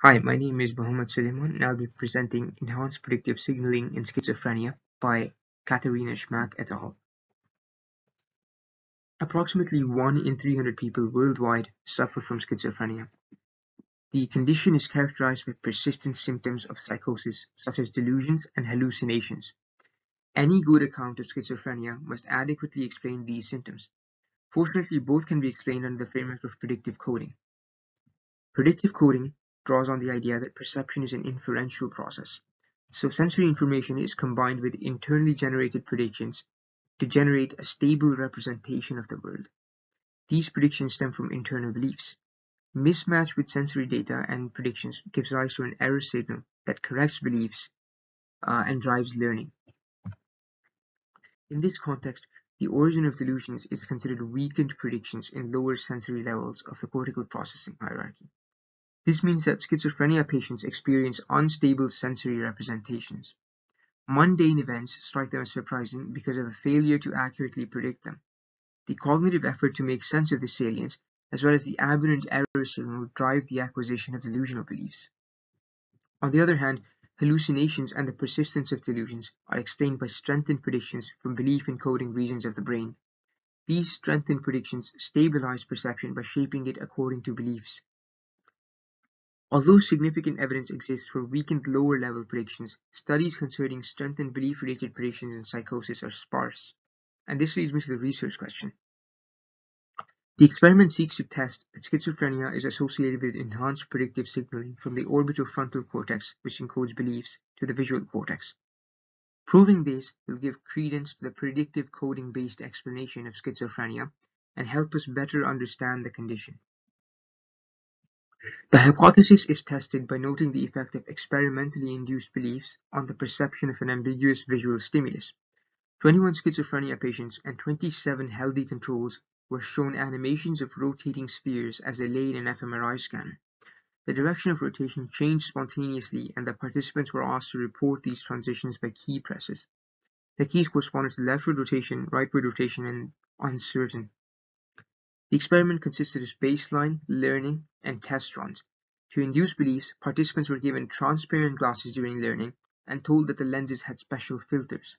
Hi, my name is Mohammed Suleman, and I'll be presenting Enhanced Predictive Signaling in Schizophrenia by Katharina Schmack et al. Approximately 1 in 300 people worldwide suffer from schizophrenia. The condition is characterized by persistent symptoms of psychosis, such as delusions and hallucinations. Any good account of schizophrenia must adequately explain these symptoms. Fortunately, both can be explained under the framework of predictive coding. Predictive coding draws on the idea that perception is an inferential process. So sensory information is combined with internally generated predictions to generate a stable representation of the world. These predictions stem from internal beliefs. Mismatch with sensory data and predictions gives rise to an error signal that corrects beliefs and drives learning. In this context, the origin of delusions is considered weakened predictions in lower sensory levels of the cortical processing hierarchy. This means that schizophrenia patients experience unstable sensory representations. Mundane events strike them as surprising because of the failure to accurately predict them. The cognitive effort to make sense of this salience, as well as the aberrant error signal, drive the acquisition of delusional beliefs. On the other hand, hallucinations and the persistence of delusions are explained by strengthened predictions from belief encoding regions of the brain. These strengthened predictions stabilize perception by shaping it according to beliefs. Although significant evidence exists for weakened lower-level predictions, studies concerning strengthened belief-related predictions in psychosis are sparse. And this leads me to the research question. The experiment seeks to test that schizophrenia is associated with enhanced predictive signaling from the orbitofrontal cortex, which encodes beliefs, to the visual cortex. Proving this will give credence to the predictive coding-based explanation of schizophrenia and help us better understand the condition. The hypothesis is tested by noting the effect of experimentally induced beliefs on the perception of an ambiguous visual stimulus. 21 schizophrenia patients and 27 healthy controls were shown animations of rotating spheres as they lay in an fMRI scanner. The direction of rotation changed spontaneously, and the participants were asked to report these transitions by key presses. The keys corresponded to leftward rotation, rightward rotation, and uncertain. The experiment consisted of baseline, learning, and test runs. To induce beliefs, participants were given transparent glasses during learning and told that the lenses had special filters.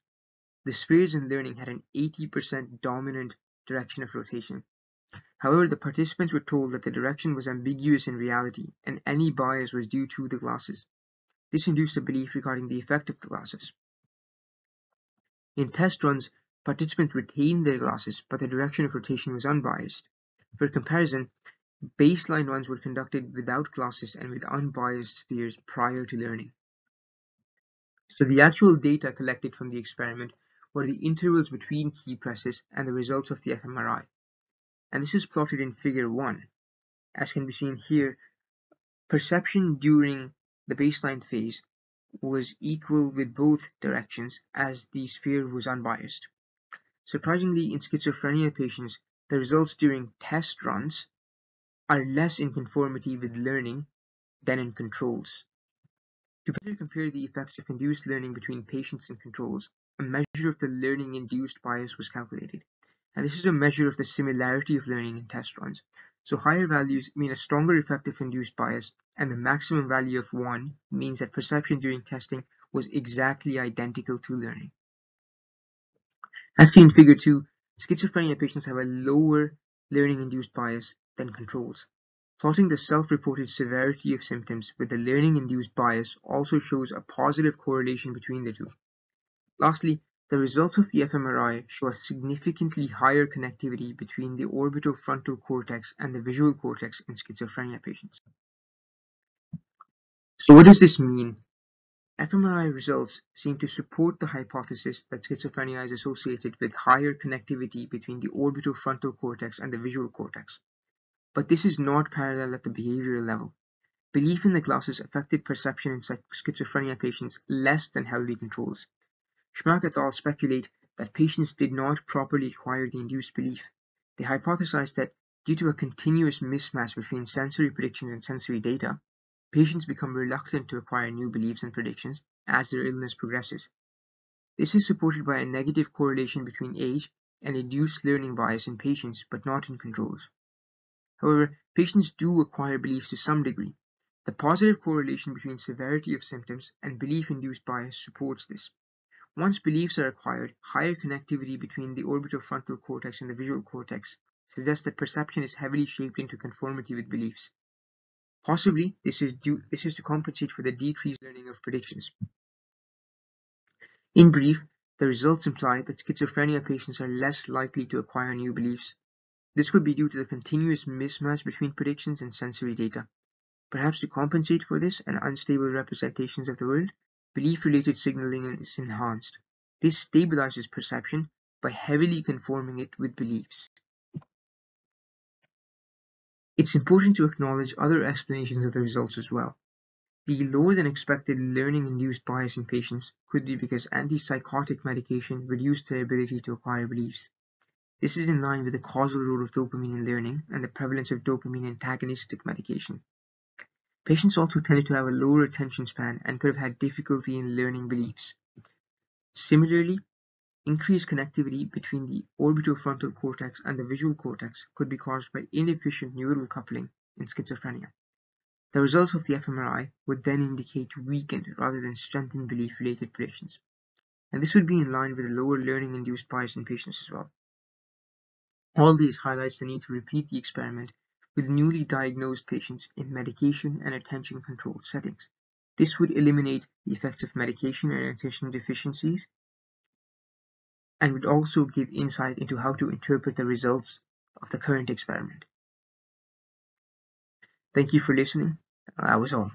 The spheres in learning had an 80% dominant direction of rotation. However, the participants were told that the direction was ambiguous in reality and any bias was due to the glasses. This induced a belief regarding the effect of the glasses. In test runs, participants retained their glasses, but the direction of rotation was unbiased. For comparison, baseline runs were conducted without glasses and with unbiased spheres prior to learning. So the actual data collected from the experiment were the intervals between key presses and the results of the fMRI. And this is plotted in figure 1. As can be seen here, perception during the baseline phase was equal with both directions as the sphere was unbiased. Surprisingly, in schizophrenia patients, the results during test runs are less in conformity with learning than in controls. To better compare the effects of induced learning between patients and controls, a measure of the learning-induced bias was calculated. And this is a measure of the similarity of learning in test runs. So higher values mean a stronger effect of induced bias, and the maximum value of 1 means that perception during testing was exactly identical to learning. As seen in figure 2, schizophrenia patients have a lower learning-induced bias than controls. Plotting the self-reported severity of symptoms with the learning-induced bias also shows a positive correlation between the two. Lastly, the results of the fMRI show a significantly higher connectivity between the orbitofrontal cortex and the visual cortex in schizophrenia patients. So what does this mean? fMRI results seem to support the hypothesis that schizophrenia is associated with higher connectivity between the orbitofrontal cortex and the visual cortex. But this is not parallel at the behavioral level. Belief in the glasses affected perception in schizophrenia patients less than healthy controls. Schmack et al. Speculate that patients did not properly acquire the induced belief. They hypothesized that due to a continuous mismatch between sensory predictions and sensory data, patients become reluctant to acquire new beliefs and predictions as their illness progresses. This is supported by a negative correlation between age and induced learning bias in patients, but not in controls. However, patients do acquire beliefs to some degree. The positive correlation between severity of symptoms and belief-induced bias supports this. Once beliefs are acquired, higher connectivity between the orbitofrontal cortex and the visual cortex suggests that perception is heavily shaped into conformity with beliefs. Possibly, this is to compensate for the decreased learning of predictions. In brief, the results imply that schizophrenia patients are less likely to acquire new beliefs. This could be due to the continuous mismatch between predictions and sensory data. Perhaps to compensate for this and unstable representations of the world, belief-related signaling is enhanced. This stabilizes perception by heavily conforming it with beliefs. It's important to acknowledge other explanations of the results as well. The lower than expected learning-induced bias in patients could be because antipsychotic medication reduced their ability to acquire beliefs. This is in line with the causal role of dopamine in learning and the prevalence of dopamine antagonistic medication. Patients also tended to have a lower attention span and could have had difficulty in learning beliefs. Similarly, increased connectivity between the orbitofrontal cortex and the visual cortex could be caused by inefficient neural coupling in schizophrenia. The results of the fMRI would then indicate weakened rather than strengthened belief-related predictions, and this would be in line with the lower learning-induced bias in patients as well. All these highlights the need to repeat the experiment with newly diagnosed patients in medication and attention-controlled settings. This would eliminate the effects of medication and attention deficiencies and would also give insight into how to interpret the results of the current experiment. Thank you for listening. That was all.